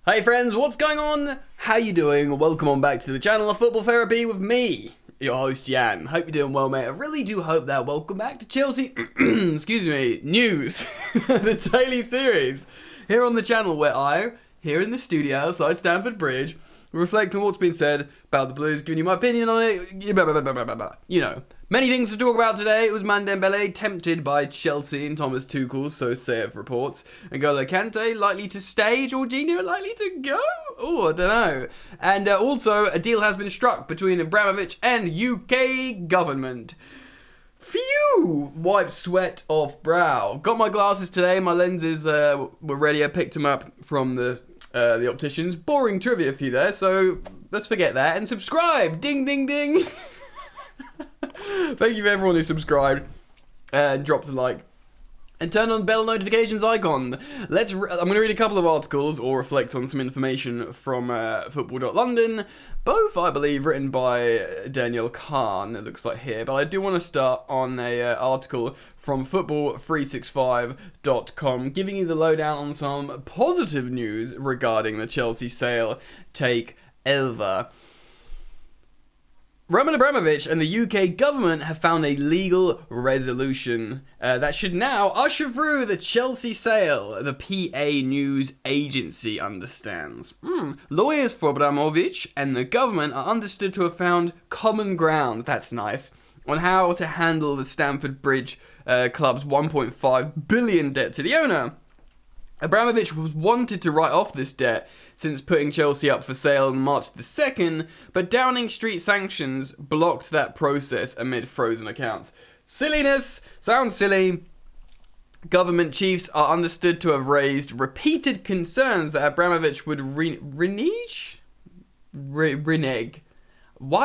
Hey friends, what's going on? How you doing? Welcome on back to the channel of Football Therapy with me, your host Jan. Hope you're doing well, mate. I really do hope that. Welcome back to Chelsea, excuse me, news, the daily series here on the channel where I, here in the studio outside Stamford Bridge, reflect on what's been said about the Blues, giving you my opinion on it, you know. Many things to talk about today. Ousmane Dembele tempted by Chelsea and Thomas Tuchel, so saith reports. N'Golo Kante likely to stay, Jorginho likely to go? Oh, I don't know. And also, a deal has been struck between Abramovich and UK government. Phew! Wipe sweat off brow. Got my glasses today, my lenses were ready, I picked them up from the opticians. Boring trivia for you there, so let's forget that. And subscribe! Ding, ding, ding! Thank you for everyone who subscribed and dropped a like and turn on the bell notifications icon. I'm going to read a couple of articles or reflect on some information from football.london, both I believe written by Daniel Kahn, it looks like here, but I do want to start on a article from football365.com giving you the lowdown on some positive news regarding the Chelsea sale takeover. Roman Abramovich and the UK government have found a legal resolution that should now usher through the Chelsea sale, the PA News Agency understands. Lawyers for Abramovich and the government are understood to have found common ground, that's nice, on how to handle the Stamford Bridge club's £1.5 billion debt to the owner. Abramovich was wanted to write off this debt since putting Chelsea up for sale on March the 2nd, but Downing Street sanctions blocked that process amid frozen accounts. Silliness! Sounds silly. Government chiefs are understood to have raised repeated concerns that Abramovich would renege? Why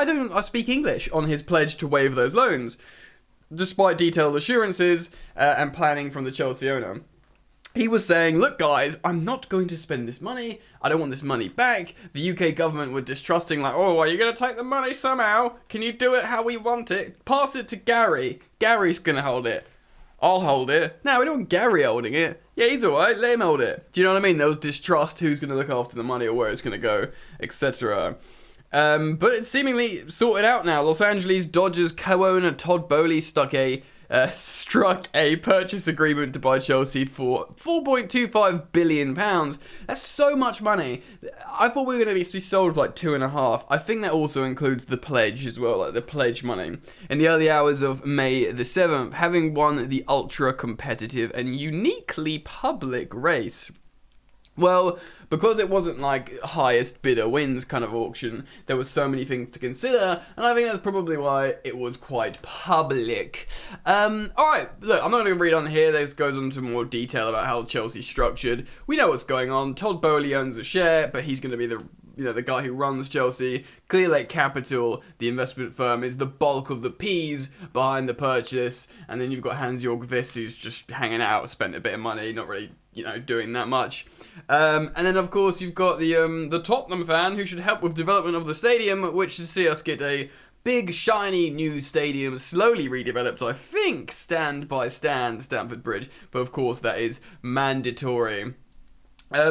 don't I speak English? On his pledge to waive those loans, despite detailed assurances and planning from the Chelsea owner. He was saying, look guys, I'm not going to spend this money, I don't want this money back. The UK government were distrusting, like, oh, are you going to take the money somehow? Can you do it how we want it? Pass it to Gary. Gary's going to hold it. I'll hold it. No, we don't want Gary holding it. Yeah, he's alright, let him hold it. Do you know what I mean? There was distrust, who's going to look after the money or where it's going to go, etc. But it's seemingly sorted out now. Los Angeles Dodgers co-owner Todd Boehly struck a purchase agreement to buy Chelsea for £4.25 billion. That's so much money. I thought we were going to be sold for like 2.5. I think that also includes the pledge as well, like the pledge money. In the early hours of May the 7th, having won the ultra-competitive and uniquely public race. Well, because it wasn't like highest bidder wins kind of auction, there were so many things to consider, and I think that's probably why it was quite public. Alright, look, I'm not going to read on here, this goes into more detail about how Chelsea's structured. We know what's going on. Todd Boehly owns a share, but he's going to be the guy who runs Chelsea. Clear Lake Capital, the investment firm, is the bulk of the P's behind the purchase, and then you've got Hans-Jörg Wyss, who's just hanging out, spent a bit of money, not really doing that much. And then, of course, you've got the Tottenham fan who should help with development of the stadium, which should see us get a big, shiny new stadium, slowly redeveloped, I think, stand by stand, Stamford Bridge. But, of course, that is mandatory.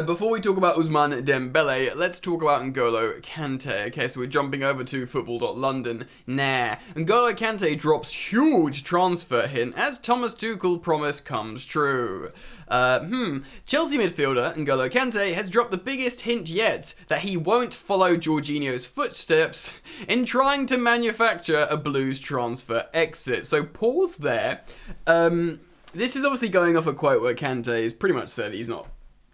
Before we talk about Ousmane Dembele, let's talk about N'Golo Kante. Okay, so we're jumping over to football.london. N'Golo Kante drops huge transfer hint as Thomas Tuchel promise comes true. Chelsea midfielder N'Golo Kante has dropped the biggest hint yet that he won't follow Jorginho's footsteps in trying to manufacture a Blues transfer exit. So pause there. This is obviously going off a quote where Kante has pretty much said he's not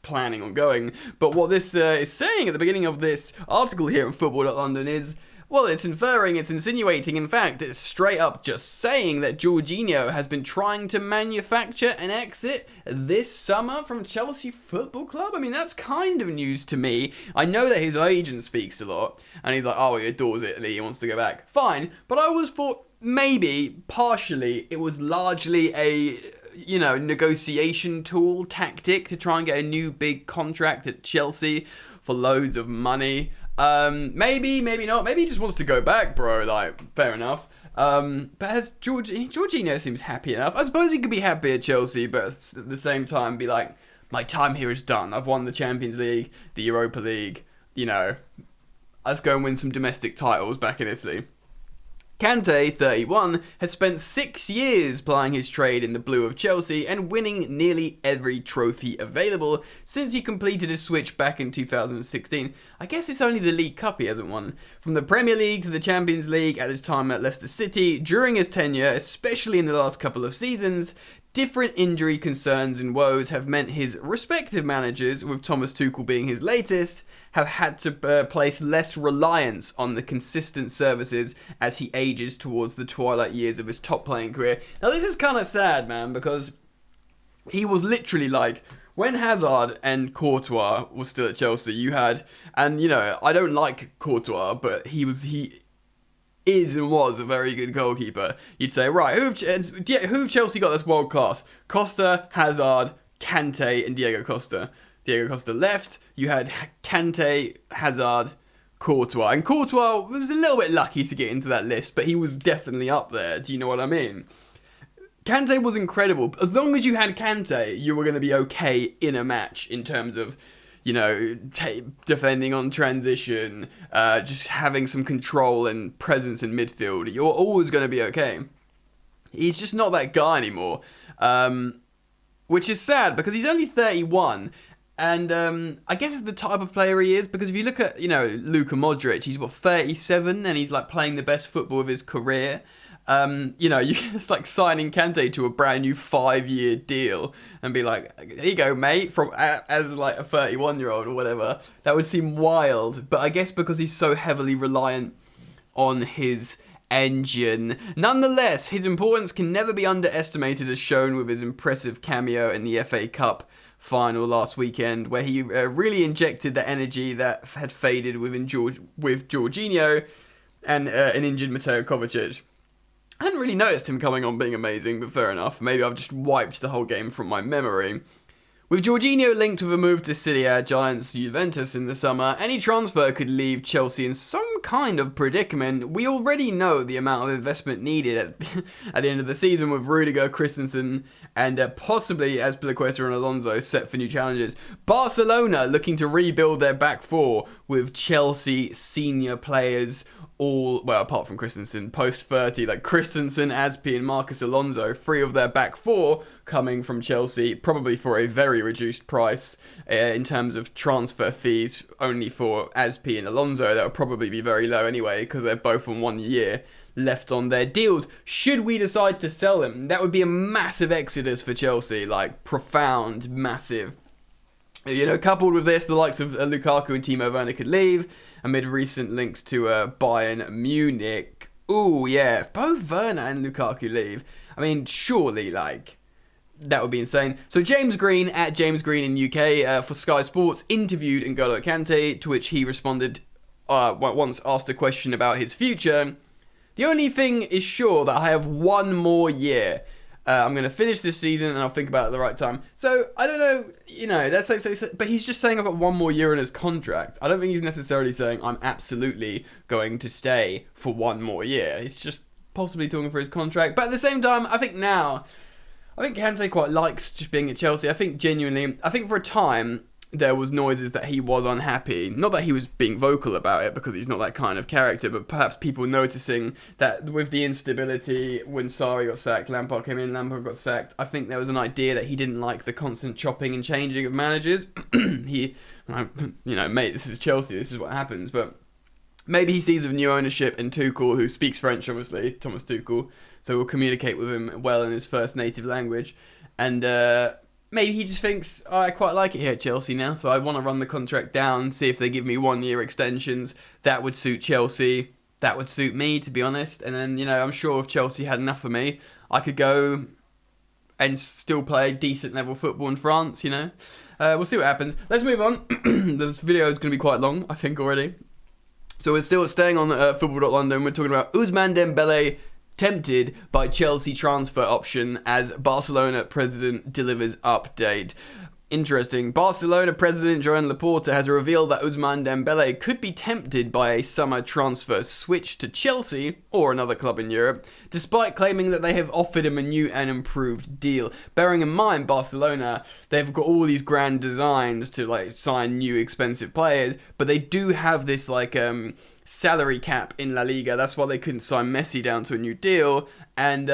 planning on going, but what this is saying at the beginning of this article here in football.london is, well, it's insinuating, in fact, it's straight up just saying that Jorginho has been trying to manufacture an exit this summer from Chelsea Football Club. I mean, that's kind of news to me. I know that his agent speaks a lot, and he's like, oh, he adores Italy, he wants to go back. Fine, but I always thought maybe, partially, it was largely a negotiation tool, tactic to try and get a new big contract at Chelsea for loads of money. Maybe not. Maybe he just wants to go back, bro. Like, fair enough. But as Jorginho seems happy enough. I suppose he could be happy at Chelsea, but at the same time be like, my time here is done. I've won the Champions League, the Europa League, let's go and win some domestic titles back in Italy. Kante, 31, has spent 6 years plying his trade in the blue of Chelsea and winning nearly every trophy available since he completed his switch back in 2016. I guess it's only the League Cup he hasn't won. From the Premier League to the Champions League at his time at Leicester City, during his tenure, especially in the last couple of seasons, different injury concerns and woes have meant his respective managers, with Thomas Tuchel being his latest, have had to place less reliance on the consistent services as he ages towards the twilight years of his top playing career. Now this is kind of sad, man, because he was literally like, when Hazard and Courtois was still at Chelsea, you had, and I don't like Courtois, but he is and was a very good goalkeeper. You'd say, right, who have Chelsea got that's world class? Costa, Hazard, Kante, and Diego Costa. Diego Costa left, you had Kante, Hazard, Courtois. And Courtois was a little bit lucky to get into that list, but he was definitely up there. Do you know what I mean? Kante was incredible. As long as you had Kante, you were going to be okay in a match in terms of, defending on transition, just having some control and presence in midfield. You're always going to be okay. He's just not that guy anymore, which is sad because he's only 31. And I guess it's the type of player he is, because if you look at, Luka Modric, he's 37 and he's like playing the best football of his career. It's like signing Kante to a brand new 5-year deal and be like, here you go, mate, as like a 31-year-old or whatever. That would seem wild. But I guess because he's so heavily reliant on his engine. Nonetheless, his importance can never be underestimated, as shown with his impressive cameo in the FA Cup final last weekend, where he really injected the energy that had faded with Jorginho and an injured Mateo Kovacic. I hadn't really noticed him coming on being amazing, but fair enough. Maybe I've just wiped the whole game from my memory. With Jorginho linked with a move to Serie A giants Juventus in the summer, any transfer could leave Chelsea in some kind of predicament. We already know the amount of investment needed at the end of the season, with Rudiger, Christensen, and possibly Azpilicueta and Alonso set for new challenges. Barcelona looking to rebuild their back four, with Chelsea senior players all, well, apart from Christensen, post 30, like Christensen, Azpi and Marcus Alonso, 3 of their back 4 coming from Chelsea, probably for a very reduced price in terms of transfer fees, only for Azpi and Alonso. That would probably be very low anyway, because they're both on 1 year left on their deals. Should we decide to sell them, that would be a massive exodus for Chelsea, like profound, massive. Coupled with this, the likes of Lukaku and Timo Werner could leave, amid recent links to Bayern Munich. Ooh, yeah, if both Werner and Lukaku leave, I mean, surely, that would be insane. So James Green, at James Green in UK, for Sky Sports, interviewed N'Golo Kante, to which he responded, once asked a question about his future. The only thing is sure that I have 1 more year. I'm going to finish this season and I'll think about it at the right time. So, I don't know, that's but he's just saying I've got 1 more year in his contract. I don't think he's necessarily saying I'm absolutely going to stay for 1 more year. He's just possibly talking for his contract. But at the same time, I think Kante quite likes just being at Chelsea. I think for a time, there was noises that he was unhappy. Not that he was being vocal about it, because he's not that kind of character, but perhaps people noticing that with the instability, when Sarri got sacked, Lampard came in, Lampard got sacked, I think there was an idea that he didn't like the constant chopping and changing of managers. Mate, this is Chelsea, this is what happens, but maybe he sees with new ownership and Tuchel, who speaks French, obviously, Thomas Tuchel, so we'll communicate with him well in his first native language, and maybe he just thinks, I quite like it here at Chelsea now, so I want to run the contract down, see if they give me 1 year extensions. That would suit Chelsea. That would suit me, to be honest. And then, I'm sure if Chelsea had enough of me, I could go and still play decent level football in France, We'll see what happens. Let's move on. This video is going to be quite long, I think, already. So we're still staying on football.london. We're talking about Ousmane Dembele tempted by Chelsea transfer option as Barcelona president delivers update. Interesting. Barcelona president Joan Laporta has revealed that Ousmane Dembele could be tempted by a summer transfer switch to Chelsea or another club in Europe, despite claiming that they have offered him a new and improved deal. Bearing in mind, Barcelona, they've got all these grand designs to like sign new expensive players, but they do have this like salary cap in La Liga. That's why they couldn't sign Messi down to a new deal. And,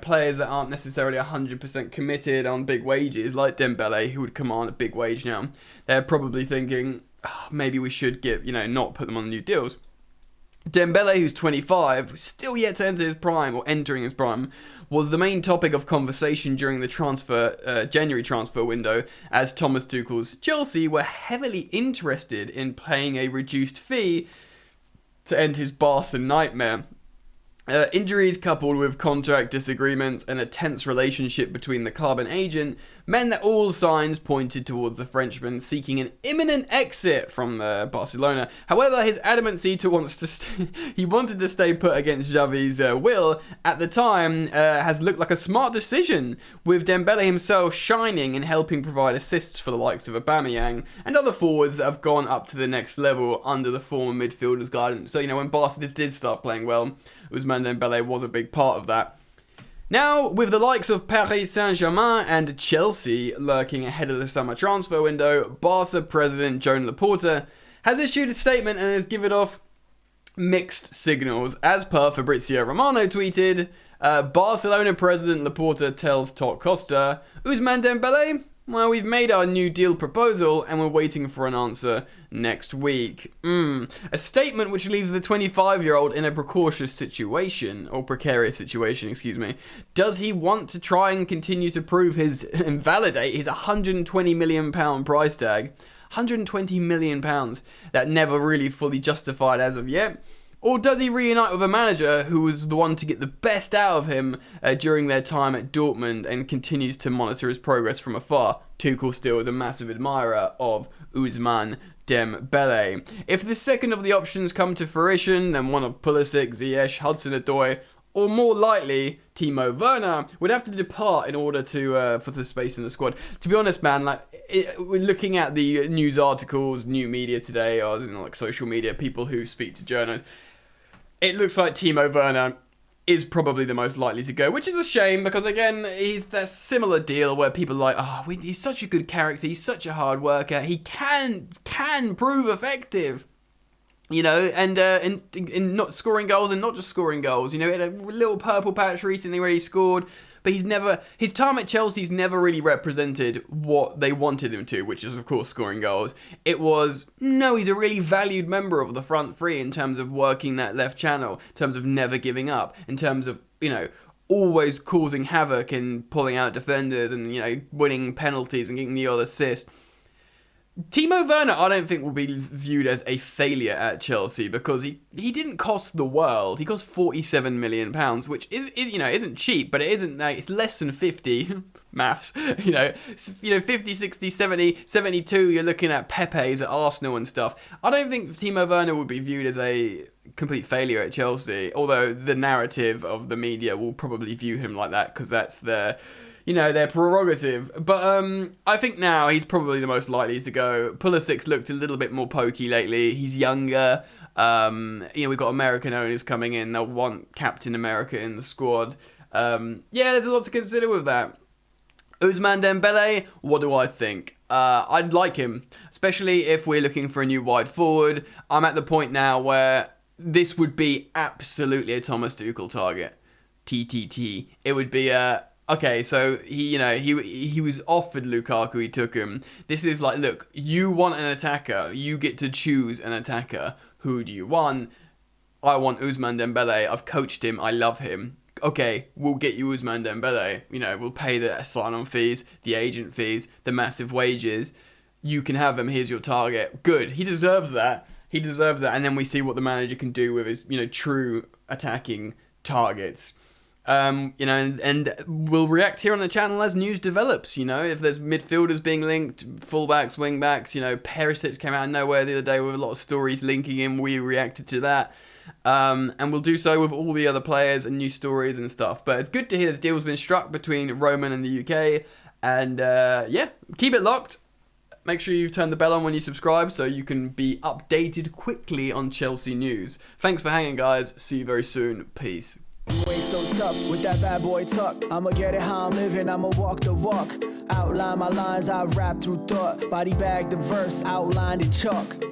players that aren't necessarily 100% committed on big wages, like Dembele, who would command a big wage now, they're probably thinking, maybe we should not put them on new deals. Dembele, who's 25, still yet to enter his prime, or entering his prime, was the main topic of conversation during the January transfer window, as Thomas Tuchel's Chelsea were heavily interested in paying a reduced fee to end his Barca nightmare. Injuries coupled with contract disagreements and a tense relationship between the club and agent meant that all signs pointed towards the Frenchman seeking an imminent exit from Barcelona. However, his adamancy he wanted to stay put against Xavi's will at the time has looked like a smart decision, with Dembele himself shining and helping provide assists for the likes of Aubameyang and other forwards that have gone up to the next level under the former midfielder's guidance. So, when Barca did start playing well, Ousmane Dembele was a big part of that. Now, with the likes of Paris Saint-Germain and Chelsea lurking ahead of the summer transfer window, Barca president Joan Laporta has issued a statement and has given off mixed signals. As per Fabrizio Romano tweeted, Barcelona president Laporta tells Todd Costa, Ousmane Dembele, well, we've made our new deal proposal and we're waiting for an answer next week. A statement which leaves the 25-year-old in a precarious situation. Does he want to try and continue to invalidate his £120 million price tag? £120 million that never really fully justified as of yet. Or does he reunite with a manager who was the one to get the best out of him during their time at Dortmund and continues to monitor his progress from afar? Tuchel still is a massive admirer of Ousmane Dembele. If the second of the options come to fruition, then one of Pulisic, Ziyech, Hudson-Odoi, or more likely Timo Werner would have to depart in order to for the space in the squad. To be honest, man, we're looking at the news articles, new media today, or social media, people who speak to journalists. It looks like Timo Werner is probably the most likely to go, which is a shame because, again, he's that similar deal where people are like, he's such a good character, he's such a hard worker, he can prove effective, and in not scoring goals and not just scoring goals. He had a little purple patch recently where he scored, but his time at Chelsea's never really represented what they wanted him to, which is, of course, scoring goals. He's a really valued member of the front three in terms of working that left channel, in terms of never giving up, in terms of, always causing havoc and pulling out defenders and, winning penalties and getting the odd assist. Timo Werner, I don't think will be viewed as a failure at Chelsea because he didn't cost the world. He cost £47 million, which isn't cheap, but it isn't. It's less than 50 maths. 50, 60, 70, 72. You're looking at Pepe's at Arsenal and stuff. I don't think Timo Werner would be viewed as a complete failure at Chelsea. Although the narrative of the media will probably view him like that because that's their prerogative. But I think now he's probably the most likely to go. Pulisic's looked a little bit more pokey lately. He's younger. We've got American owners coming in. They'll want Captain America in the squad. There's a lot to consider with that. Ousmane Dembele, what do I think? I'd like him, especially if we're looking for a new wide forward. I'm at the point now where this would be absolutely a Thomas Tuchel target. TTT. It would be okay, so he was offered Lukaku, he took him. This is like, look, you want an attacker, you get to choose an attacker. Who do you want? I want Ousmane Dembele. I've coached him, I love him. Okay, we'll get you Ousmane Dembele. We'll pay the sign-on fees, the agent fees, the massive wages. You can have him, here's your target. Good, he deserves that. And then we see what the manager can do with his, true attacking targets. And we'll react here on the channel as news develops. If there's midfielders being linked, fullbacks, wingbacks, Perisic came out of nowhere the other day with a lot of stories linking him. We reacted to that. And we'll do so with all the other players and new stories and stuff. But it's good to hear the deal's been struck between Roman and the UK. And yeah, keep it locked. Make sure you've turned the bell on when you subscribe so you can be updated quickly on Chelsea news. Thanks for hanging, guys. See you very soon. Peace. Way so tough with that bad boy tuck. I'ma get it how I'm living, I'ma walk the walk. Outline my lines, I rap through thought. Body bag the verse, outlined in chalk.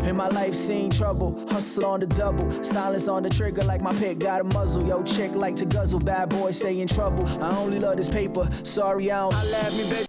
In my life seen trouble, hustle on the double. Silence on the trigger like my pick got a muzzle. Yo, chick like to guzzle, bad boy stay in trouble. I only love this paper, sorry I don't. I love me, bitch.